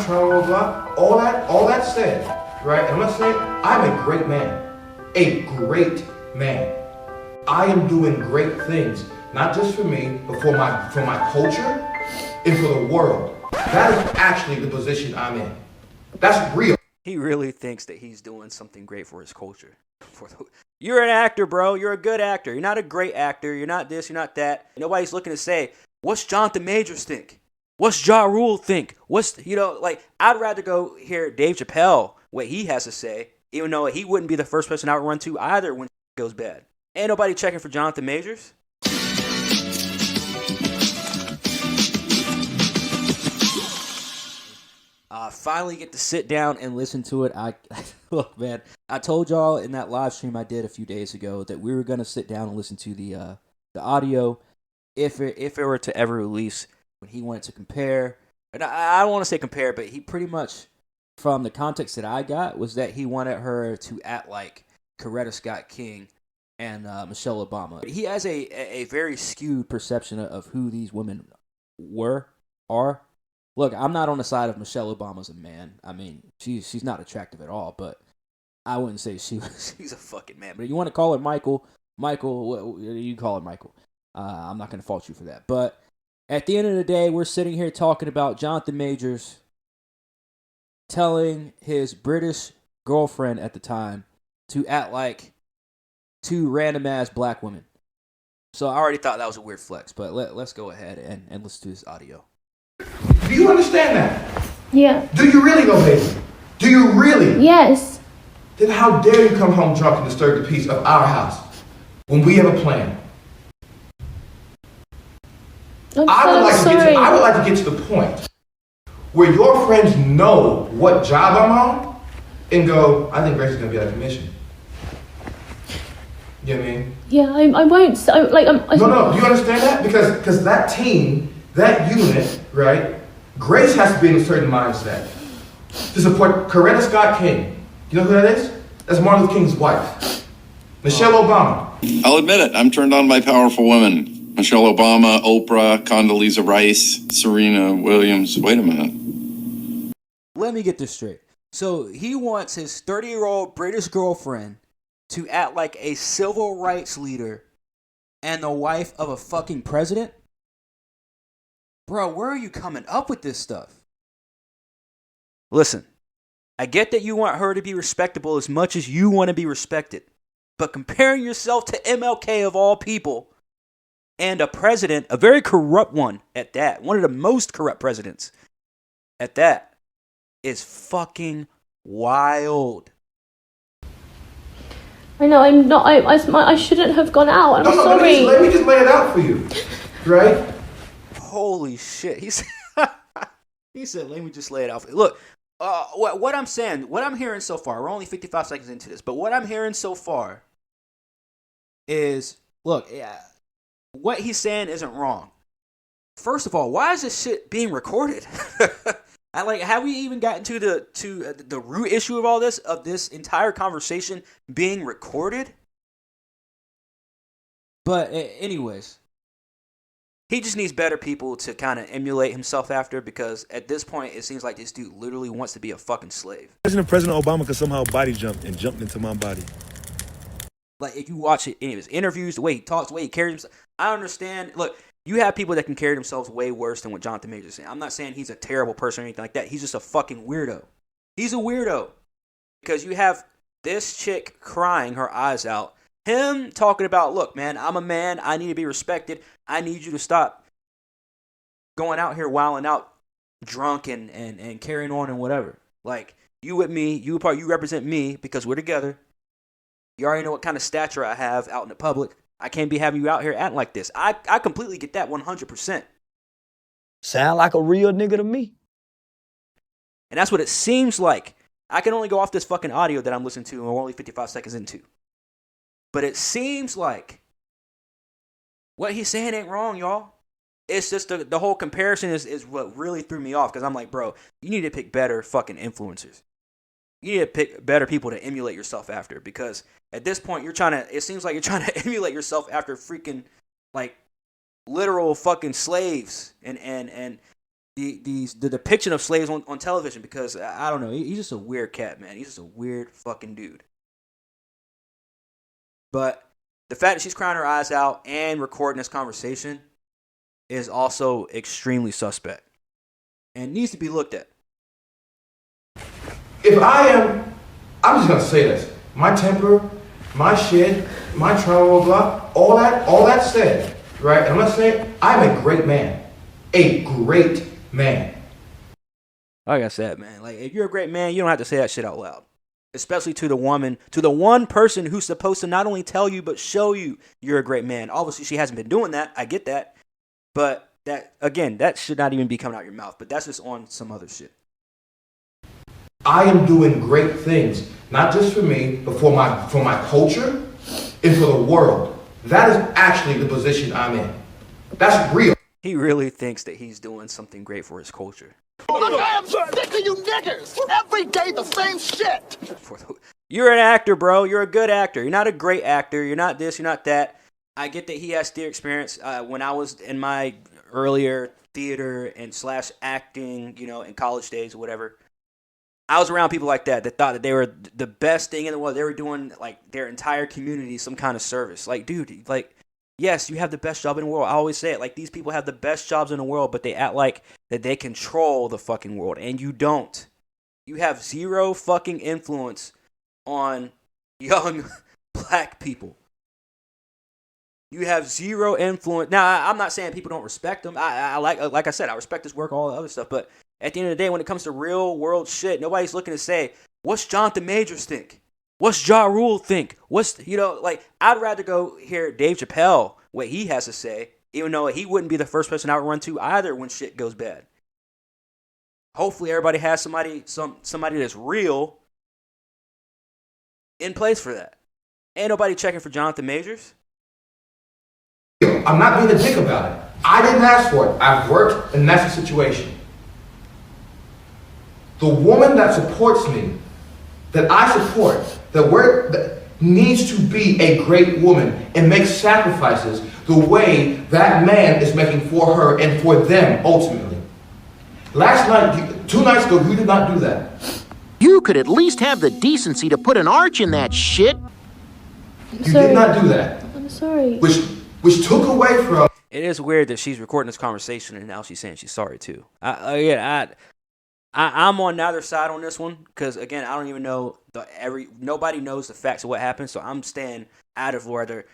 blah, blah, all that said, right? And I'm not saying I'm a great man. A great man. I am doing great things, not just for me, but for my culture and for the world. That is actually the position I'm in. That's real. He really thinks that he's doing something great for his culture. You're an actor, bro. You're a good actor. You're not a great actor. You're not this. You're not that. Nobody's looking to say, what's Jonathan Majors think? What's Ja Rule think? I'd rather go hear Dave Chappelle, what he has to say, even though he wouldn't be the first person I would run to either when it goes bad. Ain't nobody checking for Jonathan Majors. Finally get to sit down and listen to it. Look, man, I told y'all in that live stream I did a few days ago that we were gonna sit down and listen to the audio if it were to ever release. When he wanted to compare, and I don't want to say compare, but he pretty much, from the context that I got, was that he wanted her to act like Coretta Scott King and Michelle Obama. He has a very skewed perception of who these women are. Look, I'm not on the side of Michelle Obama as a man. I mean, she's not attractive at all, but I wouldn't say she's a fucking man. But if you want to call her Michael, you call her Michael. I'm not going to fault you for that. But at the end of the day, we're sitting here talking about Jonathan Majors telling his British girlfriend at the time to act like two random-ass black women. So I already thought that was a weird flex, but let's go ahead and listen to this audio. Do you understand that? Yeah. Do you really know, baby? Do you really? Yes. Then how dare you come home drunk and disturb the peace of our house when we have a plan? I would like to get to the point where your friends know what job I'm on and go, I think Grace is going to be out of commission. You know what I mean? Yeah, I won't. No, do you understand that? Because that team, that unit, right? Grace has to be in a certain mindset to support Coretta Scott King. You know who that is? That's Martin Luther King's wife, Michelle Obama. I'll admit it. I'm turned on by powerful women. Michelle Obama, Oprah, Condoleezza Rice, Serena Williams. Wait a minute. Let me get this straight. So he wants his 30-year-old British girlfriend to act like a civil rights leader and the wife of a fucking president? Bro, where are you coming up with this stuff? Listen, I get that you want her to be respectable as much as you want to be respected. But comparing yourself to MLK of all people and a president, a very corrupt one at that, one of the most corrupt presidents at that, is fucking wild. I know, I'm not. I shouldn't have gone out. I'm sorry. Let me just lay it out for you, right? Holy shit. He said, let me just lay it out for you. Look, what I'm saying, what I'm hearing so far, we're only 55 seconds into this, but what I'm hearing so far is, look, what he's saying isn't wrong. First of all, why is this shit being recorded? Have we even gotten to the root issue of all this, of this entire conversation being recorded? But anyways, he just needs better people to kind of emulate himself after, because at this point, it seems like this dude literally wants to be a fucking slave. President Obama could somehow body jump and jumped into my body. Like, if you watch any of his interviews, the way he talks, the way he carries himself, I understand. Look, you have people that can carry themselves way worse than what Jonathan Majors is saying. I'm not saying he's a terrible person or anything like that. He's just a fucking weirdo. He's a weirdo. Because you have this chick crying her eyes out. Him talking about, look, man, I'm a man. I need to be respected. I need you to stop going out here wilding out drunk and carrying on and whatever. Like, you with me, you represent me because we're together. You already know what kind of stature I have out in the public. I can't be having you out here acting like this. I completely get that 100%. Sound like a real nigga to me. And that's what it seems like. I can only go off this fucking audio that I'm listening to, and we're only 55 seconds into. But it seems like what he's saying ain't wrong, y'all. It's just the whole comparison is what really threw me off, because I'm like, bro, you need to pick better fucking influencers. You need to pick better people to emulate yourself after, because at this point it seems like you're trying to emulate yourself after freaking like literal fucking slaves and the depiction of slaves on television, because I don't know, he's just a weird cat, man. He's just a weird fucking dude. But the fact that she's crying her eyes out and recording this conversation is also extremely suspect and needs to be looked at. If I'm just gonna say this. My temper, my shit, my trauma, blah, all that said, right? And I'm gonna say I'm a great man. A great man. Like I said, man, like if you're a great man, you don't have to say that shit out loud. Especially to the woman, to the one person who's supposed to not only tell you, but show you you're a great man. Obviously, she hasn't been doing that. I get that. But that, again, that should not even be coming out your mouth. But that's just on some other shit. I am doing great things, not just for me, but for my culture and for the world. That is actually the position I'm in. That's real. He really thinks that he's doing something great for his culture. Look, I am sick of you niggas. Every day the same shit. You're an actor, bro. You're a good actor. You're not a great actor. You're not this. You're not that. I get that he has theater experience. When I was in my earlier theater and / acting, in college days or whatever, I was around people like that thought that they were the best thing in the world. They were doing like their entire community some kind of service. Like, dude, like, yes, you have the best job in the world. I always say it. Like, these people have the best jobs in the world, but they act like that they control the fucking world, and you don't. You have zero fucking influence on young black people. You have zero influence. Now, I'm not saying people don't respect them. I like I said, I respect his work, all the other stuff. But at the end of the day, when it comes to real world shit, nobody's looking to say, what's Jonathan Majors think? What's Ja Rule think? I'd rather go hear Dave Chappelle, what he has to say, even though he wouldn't be the first person I would run to either when shit goes bad. Hopefully everybody has somebody that's real in place for that. Ain't nobody checking for Jonathan Majors. I'm not being a dick about it. I didn't ask for it. I've worked, and that's the situation. The woman that supports me, that I support, that needs to be a great woman and make sacrifices the way that man is making for her and for them ultimately. Last night, 2 nights ago, you did not do that. You could at least have the decency to put an arch in that shit. You did not do that. I'm sorry. Which took away from... It is weird that she's recording this conversation and now she's saying she's sorry too. I'm on neither side on this one because again I don't even know nobody knows the facts of what happened, so I'm staying out of whether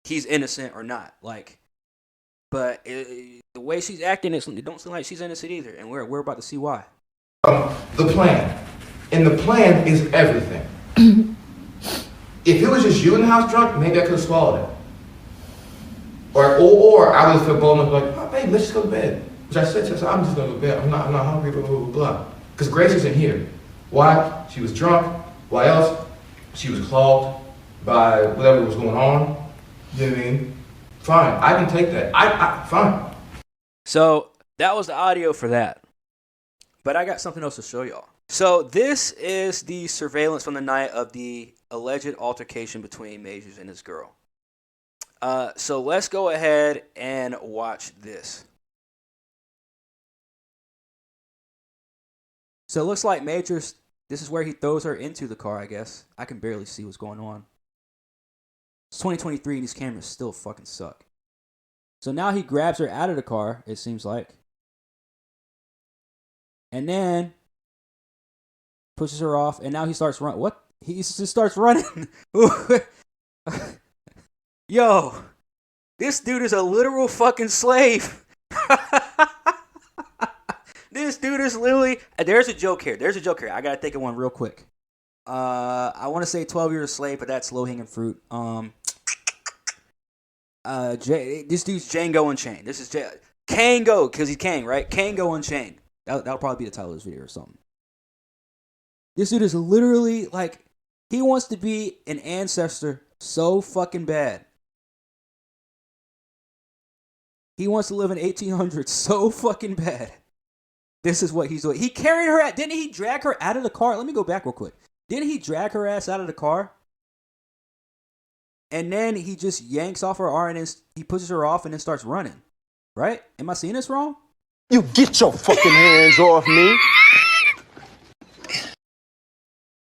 he's innocent or not. But the way she's acting, it don't seem like she's innocent either, and we're about to see why. The plan, and the plan is everything. If it was just you in the house drunk, maybe I could have swallowed it. Or I would have felt bold enough like, oh, babe, let's just go to bed. Which I said to her, I'm just going to go to bed. I'm not hungry, blah, blah, blah, blah. Because Grace isn't here. Why? She was drunk. Why else? She was clogged by whatever was going on. You know what I mean? Fine. I can take that. Fine. So that was the audio for that. But I got something else to show y'all. So this is the surveillance from the night of the alleged altercation between Majors and his girl. So let's go ahead and watch this. So it looks like Majors, this is where he throws her into the car, I guess. I can barely see what's going on. It's 2023 and these cameras still fucking suck. So now he grabs her out of the car, it seems like. And then pushes her off, and now he starts running. What? He just starts running. Yo, this dude is a literal fucking slave. This dude is literally... There's a joke here. I gotta think of one real quick. I want to say 12 years a slave, but that's low-hanging fruit. This dude's Django Unchained. This is Kango, because he's Kang, right? Kango Unchained. That'll probably be the title of this video or something. This dude is literally like... He wants to be an ancestor so fucking bad. He wants to live in 1800s so fucking bad. This is what he's doing. He carried her out. Didn't he drag her out of the car? Let me go back real quick. Didn't he drag her ass out of the car? And then he just yanks off her arm and then he pushes her off and then starts running. Right? Am I seeing this wrong? You get your fucking hands off me.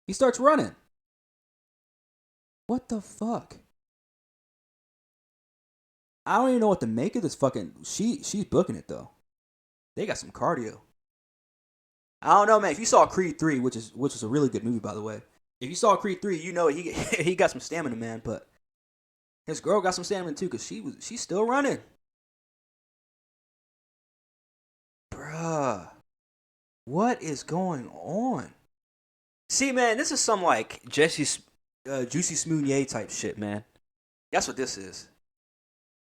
He starts running. What the fuck? I don't even know what to make of this fucking. She's booking it though. They got some cardio. I don't know, man. If you saw Creed 3, which is a really good movie, by the way. If you saw Creed 3, you know he got some stamina, man. But his girl got some stamina too, cause she's still running. Bruh, what is going on? See, man, this is some like Juicy Smoothie type shit, man. That's what this is.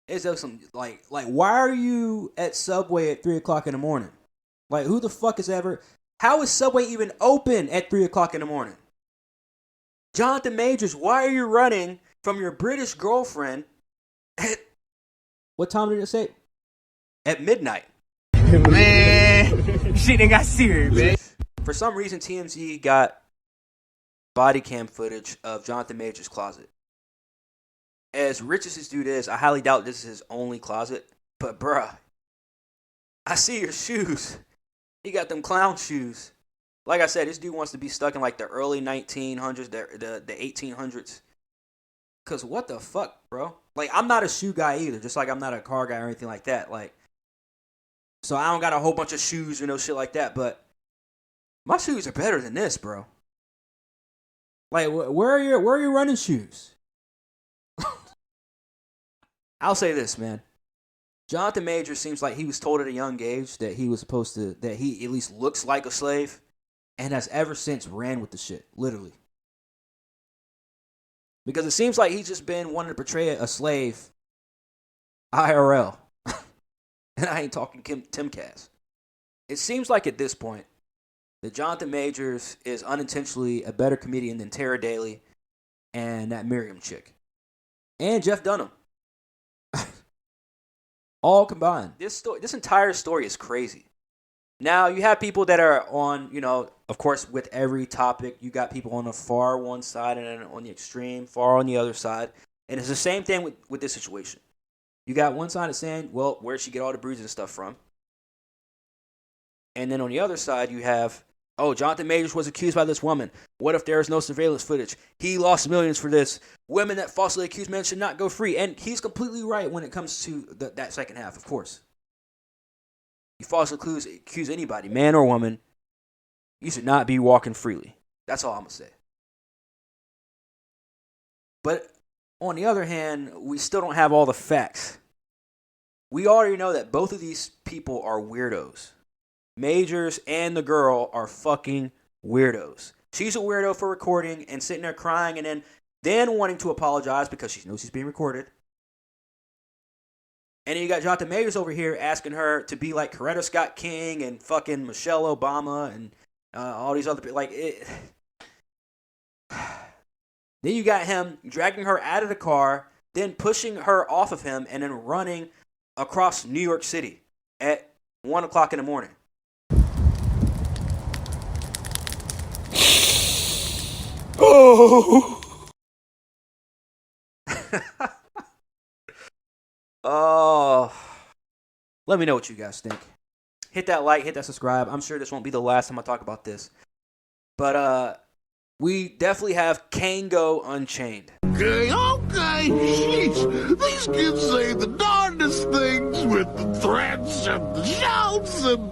It's just some like why are you at Subway at 3:00 in the morning? Like, who the fuck is ever? How is Subway even open at 3:00 in the morning? Jonathan Majors, why are you running from your British girlfriend at what time did it say? At midnight. Man, shit done got serious, man. For some reason, TMZ got body cam footage of Jonathan Majors' closet. As rich as this dude is, I highly doubt this is his only closet. But bruh, I see your shoes. He got them clown shoes. Like I said, this dude wants to be stuck in like the early 1900s, the 1800s. Cause what the fuck, bro? Like, I'm not a shoe guy either. Just like I'm not a car guy or anything like that. Like, so I don't got a whole bunch of shoes or no shit like that. But my shoes are better than this, bro. Like, where are your running shoes? I'll say this, man. Jonathan Majors seems like he was told at a young age that he was supposed to, that he at least looks like a slave, and has ever since ran with the shit, literally. Because it seems like he's just been wanting to portray a slave IRL. And I ain't talking Timcast. It seems like at this point that Jonathan Majors is unintentionally a better comedian than Tara Daly and that Miriam chick. And Jeff Dunham. All combined. This entire story is crazy. Now, you have people that are on, of course, with every topic, you got people on the far one side and on the extreme, far on the other side. And it's the same thing with this situation. You got one side that's saying, well, where'd she get all the bruises and stuff from? And then on the other side, you have, oh, Jonathan Majors was accused by this woman. What if there is no surveillance footage? He lost millions for this. Women that falsely accuse men should not go free. And he's completely right when it comes to that second half, of course. You falsely accuse anybody, man or woman, you should not be walking freely. That's all I'm going to say. But on the other hand, we still don't have all the facts. We already know that both of these people are weirdos. Majors and the girl are fucking weirdos. She's a weirdo for recording and sitting there crying and then wanting to apologize because she knows she's being recorded. And then you got Jonathan Majors over here asking her to be like Coretta Scott King and fucking Michelle Obama and all these other people. Like it. Then you got him dragging her out of the car, then pushing her off of him, and then running across New York City at 1:00 in the morning. Oh. Oh, let me know what you guys think. Hit that like, hit that subscribe. I'm sure this won't be the last time I talk about this. But we definitely have Kango Unchained. Okay. Sheesh. These kids say the darndest things with the threats and the shouts and